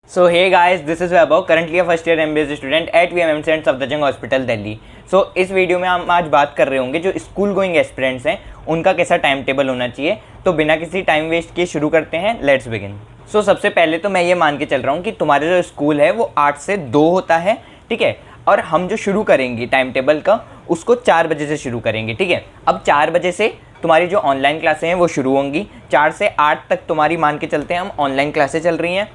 So hey guys, this is Vaibhav, currently a first year MBA student at VMMC and Safdarjung hospital Delhi. So इस video में हम आज बात कर रहे होंगे जो स्कूल गोइंग एस्पिरेंट्स हैं उनका कैसा टाइम टेबल होना चाहिए। तो बिना किसी टाइम वेस्ट किए शुरू करते हैं, लेट्स बिगिन। सो सबसे पहले तो मैं ये मान के चल रहा हूँ कि तुम्हारा जो स्कूल है वो 8 से 2 होता है, ठीक है। और हम जो शुरू करेंगे टाइम टेबल का उसको 4 बजे से शुरू करेंगे, ठीक है। अब 4 बजे से तुम्हारी जो ऑनलाइन क्लासें हैं वो शुरू होंगी। 4 से 8 तक तुम्हारी मान के चलते हैं हम ऑनलाइन क्लासें चल रही हैं।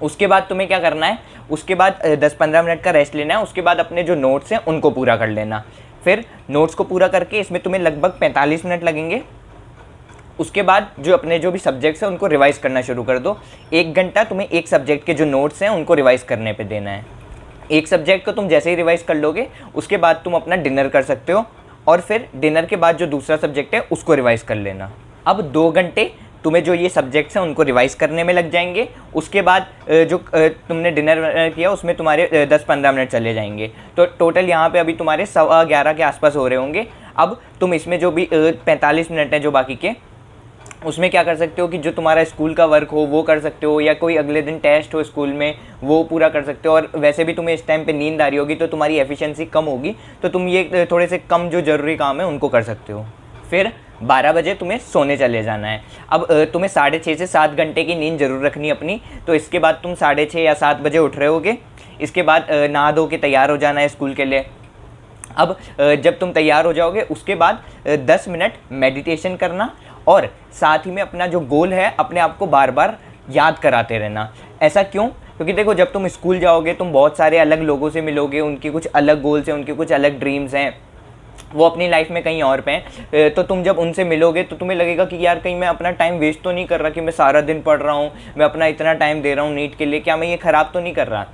उसके बाद तुम्हें क्या करना है, उसके बाद 10-15 मिनट का रेस्ट लेना है। उसके बाद अपने जो नोट्स हैं उनको पूरा कर लेना। फिर नोट्स को पूरा करके इसमें तुम्हें लगभग 45 मिनट लगेंगे। उसके बाद जो अपने जो भी सब्जेक्ट्स हैं उनको रिवाइज़ करना शुरू कर दो। 1 घंटा तुम्हें एक सब्जेक्ट के जो नोट्स हैं उनको रिवाइज़ करने पे देना है। एक सब्जेक्ट को तुम जैसे ही रिवाइज़ कर लोगे उसके बाद तुम अपना डिनर कर सकते हो और फिर डिनर के बाद जो दूसरा सब्जेक्ट है उसको रिवाइज़ कर लेना। अब 2 घंटे तुम्हें जो ये सब्जेक्ट्स हैं उनको रिवाइज़ करने में लग जाएंगे। उसके बाद जो तुमने डिनर किया उसमें तुम्हारे 10-15 मिनट चले जाएंगे। तो टोटल यहाँ पे अभी तुम्हारे 11:15 के आसपास हो रहे होंगे। अब तुम इसमें जो भी 45 मिनट हैं जो बाकी के, उसमें क्या कर सकते हो कि जो तुम्हारा स्कूल का वर्क हो वो कर सकते हो, या कोई अगले दिन टेस्ट हो स्कूल में वो पूरा कर सकते हो। और वैसे भी तुम्हें इस टाइम पे नींद आ रही होगी तो तुम्हारी एफिशिएंसी कम होगी, तो तुम ये थोड़े से कम जो ज़रूरी काम है उनको कर सकते हो। फिर 12 बजे तुम्हें सोने चले जाना है। अब तुम्हें 6:30 से 7 घंटे की नींद ज़रूर रखनी अपनी। तो इसके बाद तुम 6:30 या 7 बजे उठ रहे होगे। इसके बाद नहा धो के तैयार हो जाना है स्कूल के लिए। अब जब तुम तैयार हो जाओगे उसके बाद 10 मिनट मेडिटेशन करना और साथ ही में अपना जो गोल है अपने आप को बार बार याद कराते रहना। ऐसा क्यों? क्योंकि देखो, जब तुम स्कूल जाओगे तुम बहुत सारे अलग लोगों से मिलोगे, उनकी कुछ अलग गोल्स हैं, उनके कुछ अलग ड्रीम्स हैं, वो अपनी लाइफ में कहीं और पे हैं। तो तुम जब उनसे मिलोगे तो तुम्हें लगेगा कि यार कहीं मैं अपना टाइम वेस्ट तो नहीं कर रहा, कि मैं सारा दिन पढ़ रहा हूँ, मैं अपना इतना टाइम दे रहा हूँ नीट के लिए, क्या मैं ये ख़राब तो नहीं कर रहा।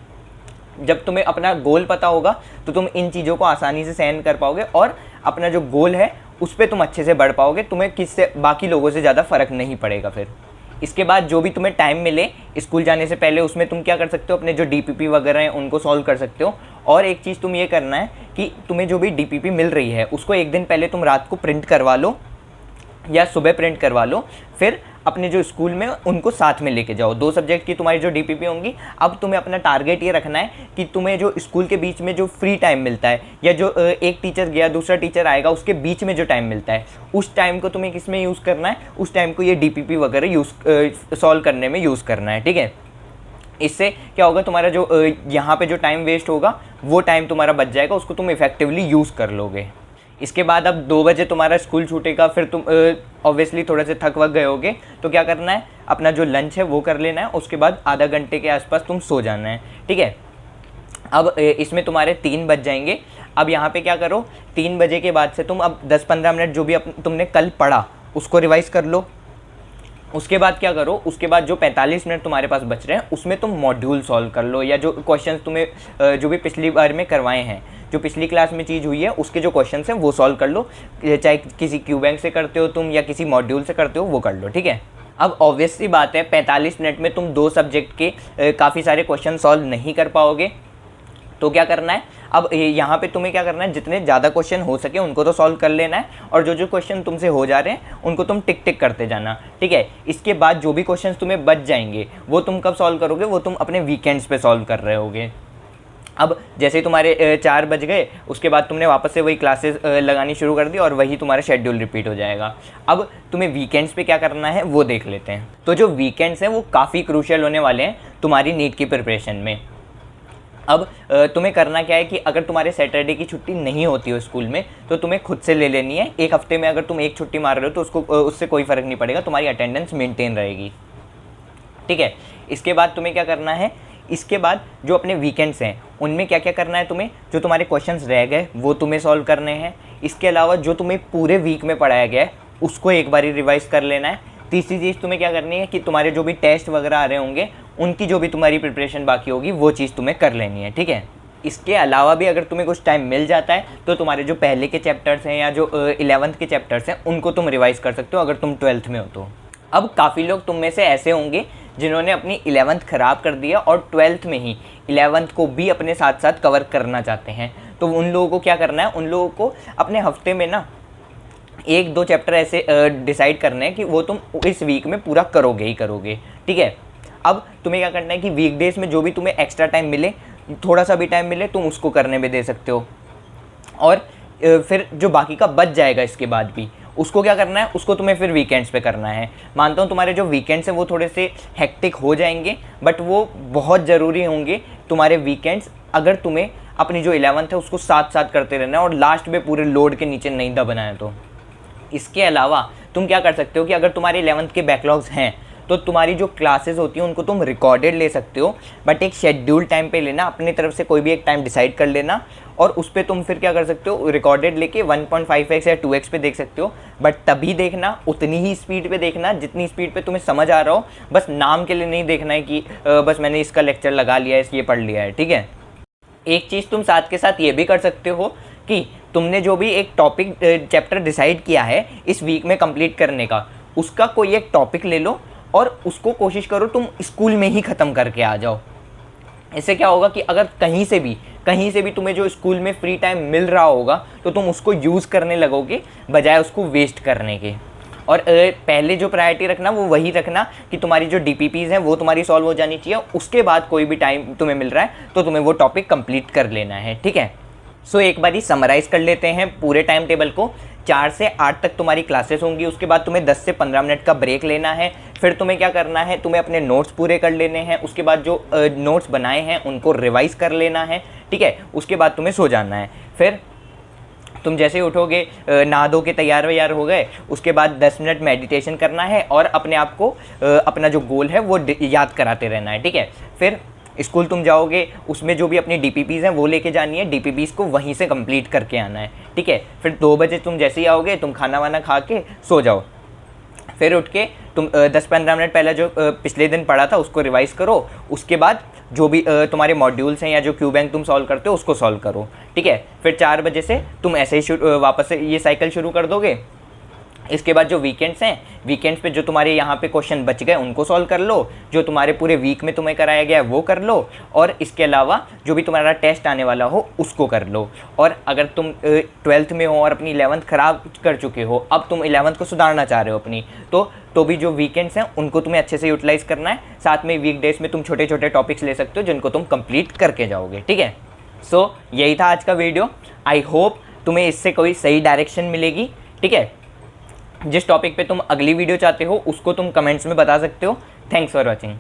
जब तुम्हें अपना गोल पता होगा तो तुम इन चीज़ों को आसानी से सहन कर पाओगे और अपना जो गोल है उस पर तुम अच्छे से बढ़ पाओगे। तुम्हें किससे बाकी लोगों से ज़्यादा फ़र्क नहीं पड़ेगा। फिर इसके बाद जो भी तुम्हें टाइम मिले स्कूल जाने से पहले उसमें तुम क्या कर सकते हो, अपने जो डीपीपी वगैरह हैं उनको सॉल्व कर सकते हो। और एक चीज़ तुम ये करना है कि तुम्हें जो भी डीपीपी मिल रही है उसको एक दिन पहले तुम रात को प्रिंट करवा लो या सुबह प्रिंट करवा लो। फिर अपने जो स्कूल में उनको साथ में लेके जाओ। 2 सब्जेक्ट की तुम्हारी जो डीपीपी होंगी। अब तुम्हें अपना टारगेट ये रखना है कि तुम्हें जो स्कूल के बीच में जो फ्री टाइम मिलता है, या जो एक टीचर गया दूसरा टीचर आएगा उसके बीच में जो टाइम मिलता है, उस टाइम को तुम्हें किस में यूज़ करना है, उस टाइम को ये डीपीपी वगैरह सॉल्व करने में यूज़ करना है, ठीक है। इससे क्या होगा, तुम्हारा जो यहाँ पे जो टाइम वेस्ट होगा वो टाइम तुम्हारा बच जाएगा, उसको तुम इफेक्टिवली यूज़ कर लोगे। इसके बाद अब 2 बजे तुम्हारा स्कूल छूटेगा। फिर तुम ऑब्वियसली थोड़े से थक वक गए होगे, तो क्या करना है, अपना जो लंच है वो कर लेना है। उसके बाद आधा घंटे के आसपास तुम सो जाना है, ठीक है। अब इसमें तुम्हारे 3 बज जाएंगे। अब यहाँ पे क्या करो, 3 बजे के बाद से तुम अब 10-15 मिनट जो भी तुमने कल पढ़ा उसको रिवाइज़ कर लो। उसके बाद क्या करो, उसके बाद जो 45 मिनट तुम्हारे पास बच रहे हैं उसमें तुम मॉड्यूल सॉल्व कर लो, या जो क्वेश्चंस तुम्हें जो भी पिछली बार में करवाए हैं, जो पिछली क्लास में चीज़ हुई है उसके जो क्वेश्चंस हैं वो सॉल्व कर लो। चाहे किसी क्यू बैंक से करते हो तुम या किसी मॉड्यूल से करते हो वो कर लो, ठीक है। अब ऑब्वियस सी बात है 45 मिनट में तुम 2 सब्जेक्ट के काफ़ी सारे क्वेश्चन सॉल्व नहीं कर पाओगे। तो क्या करना है, अब यहाँ पे तुम्हें क्या करना है, जितने ज़्यादा क्वेश्चन हो सके उनको तो सॉल्व कर लेना है, और जो जो क्वेश्चन तुमसे हो जा रहे हैं उनको तुम टिक टिक करते जाना, ठीक है। इसके बाद जो भी क्वेश्चन तुम्हें बच जाएंगे वो तुम कब सॉल्व करोगे, वो तुम अपने वीकेंड्स पे सॉल्व कर रहे होगे। अब जैसे ही तुम्हारे 4 बज गए उसके बाद तुमने वापस से वही क्लासेस लगानी शुरू कर दी और वही तुम्हारा शेड्यूल रिपीट हो जाएगा। अब तुम्हें वीकेंड्स पे क्या करना है वो देख लेते हैं। तो जो वीकेंड्स हैं वो काफ़ी क्रूशियल होने वाले हैं तुम्हारी नीट की प्रिपरेशन में। अब तुम्हें करना क्या है कि अगर तुम्हारे सैटरडे की छुट्टी नहीं होती हो स्कूल में तो तुम्हें खुद से ले लेनी है। एक हफ्ते में अगर तुम एक छुट्टी मार रहे हो तो उससे कोई फ़र्क नहीं पड़ेगा, तुम्हारी अटेंडेंस मेंटेन रहेगी, ठीक है। इसके बाद तुम्हें क्या करना है, इसके बाद जो अपने वीकेंड्स हैं उनमें क्या क्या करना है तुम्हें, जो तुम्हारे क्वेश्चंस रह गए वो तुम्हें सॉल्व करने हैं। इसके अलावा जो तुम्हें पूरे वीक में पढ़ाया गया है उसको एक बारी रिवाइज़ कर लेना है। तीसरी चीज़ तुम्हें क्या करनी है कि तुम्हारे जो भी टेस्ट वगैरह आ रहे होंगे उनकी जो भी तुम्हारी प्रिपरेशन बाकी होगी वो चीज़ तुम्हें कर लेनी है, ठीक है। इसके अलावा भी अगर तुम्हें कुछ टाइम मिल जाता है तो तुम्हारे जो पहले के चैप्टर्स हैं या जो 11th के चैप्टर्स हैं उनको तुम रिवाइज़ कर सकते हो अगर तुम 12th में हो तो। अब काफ़ी लोग तुम में से ऐसे होंगे जिन्होंने अपनी 11th ख़राब कर दिया और 12th में ही 11th को भी अपने साथ साथ कवर करना चाहते हैं। तो उन लोगों को क्या करना है, उन लोगों को अपने हफ्ते में ना 1-2 चैप्टर ऐसे डिसाइड करने हैं कि वो तुम इस वीक में पूरा करोगे ही करोगे, ठीक है। अब तुम्हें क्या करना है कि वीकडेज में जो भी तुम्हें एक्स्ट्रा टाइम मिले, थोड़ा सा भी टाइम मिले, तुम उसको करने में दे सकते हो। और फिर जो बाकी का बच जाएगा इसके बाद भी, उसको क्या करना है, उसको तुम्हें फिर वीकेंड्स पे करना है। मानता हूँ तुम्हारे जो वीकेंड्स हैं वो थोड़े से हेक्टिक हो जाएंगे, बट वो बहुत ज़रूरी होंगे तुम्हारे वीकेंड्स, अगर तुम्हें अपनी जो 11th है उसको साथ साथ करते रहना है और लास्ट में पूरे लोड के नीचे नहीं दबना है। तो इसके अलावा तुम क्या कर सकते हो कि अगर तुम्हारे 11th के बैकलॉग्स हैं तो तुम्हारी जो क्लासेस होती हैं उनको तुम रिकॉर्डेड ले सकते हो, बट एक शेड्यूल टाइम पे लेना, अपनी तरफ से कोई भी एक टाइम डिसाइड कर लेना और उस पर तुम फिर क्या कर सकते हो, रिकॉर्डेड लेके 1.5x या 2x पे देख सकते हो। बट तभी देखना, उतनी ही स्पीड पे देखना जितनी स्पीड पे तुम्हें समझ आ रहा हो, बस नाम के लिए नहीं देखना है कि बस मैंने इसका लेक्चर लगा लिया है, ये पढ़ लिया है, ठीक है। एक चीज़ तुम साथ के साथ ये भी कर सकते हो कि तुमने जो भी एक टॉपिक चैप्टर डिसाइड किया है इस वीक में कंप्लीट करने का, उसका कोई एक टॉपिक ले लो और उसको कोशिश करो तुम स्कूल में ही ख़त्म करके आ जाओ। इससे क्या होगा कि अगर कहीं से भी तुम्हें जो स्कूल में फ्री टाइम मिल रहा होगा तो तुम उसको यूज़ करने लगोगे बजाय उसको वेस्ट करने के। और पहले जो प्रायोरिटी रखना वो वही रखना कि तुम्हारी जो DPPs हैं वो तुम्हारी सॉल्व हो जानी चाहिए, उसके बाद कोई भी टाइम तुम्हें मिल रहा है तो तुम्हें वो टॉपिक कंप्लीट कर लेना है, ठीक है। सो एक बारी समराइज कर लेते हैं पूरे टाइम टेबल को। 4 से 8 तक तुम्हारी क्लासेस होंगी, उसके बाद तुम्हें 10 से 15 मिनट का ब्रेक लेना है। फिर तुम्हें क्या करना है, तुम्हें अपने नोट्स पूरे कर लेने हैं, उसके बाद जो नोट्स बनाए हैं उनको रिवाइज कर लेना है, ठीक है। उसके बाद तुम्हें सो जाना है। फिर तुम जैसे ही उठोगे, नहा धो के तैयार वैयार हो गए, उसके बाद 10 मिनट मेडिटेशन करना है और अपने आप को अपना जो गोल है वो याद कराते रहना है, ठीक है। फिर स्कूल तुम जाओगे, उसमें जो भी अपनी DPPs हैं वो लेके जानी है, DPPs को वहीं से कंप्लीट करके आना है, ठीक है। फिर 2 बजे तुम जैसे ही आओगे, तुम खाना वाना खा के सो जाओ। फिर उठ के तुम 10-15 मिनट पहले जो पिछले दिन पढ़ा था उसको रिवाइज़ करो, उसके बाद जो भी तुम्हारे मॉड्यूल्स हैं या जो क्यू बैंक तुम सॉल्व करते हो उसको सॉल्व करो, ठीक है। फिर 4 बजे से तुम ऐसे ही वापस से ये साइकिल शुरू कर दोगे। इसके बाद जो वीकेंड्स हैं, वीकेंड्स पे जो तुम्हारे यहाँ पे क्वेश्चन बच गए उनको सॉल्व कर लो, जो तुम्हारे पूरे वीक में तुम्हें कराया गया है वो कर लो, और इसके अलावा जो भी तुम्हारा टेस्ट आने वाला हो उसको कर लो। और अगर तुम 12th में हो और अपनी 11th ख़राब कर चुके हो, अब तुम 11th को सुधारना चाह रहे हो अपनी, तो भी जो वीकेंड्स हैं उनको तुम्हें अच्छे से यूटिलाइज़ करना है। साथ में वीकडेज में तुम छोटे छोटे टॉपिक्स ले सकते हो जिनको तुम कंप्लीट करके जाओगे, ठीक है। सो यही था आज का वीडियो। आई होप तुम्हें इससे कोई सही डायरेक्शन मिलेगी, ठीक है। जिस टॉपिक पे तुम अगली वीडियो चाहते हो उसको तुम कमेंट्स में बता सकते हो। Thanks for watching.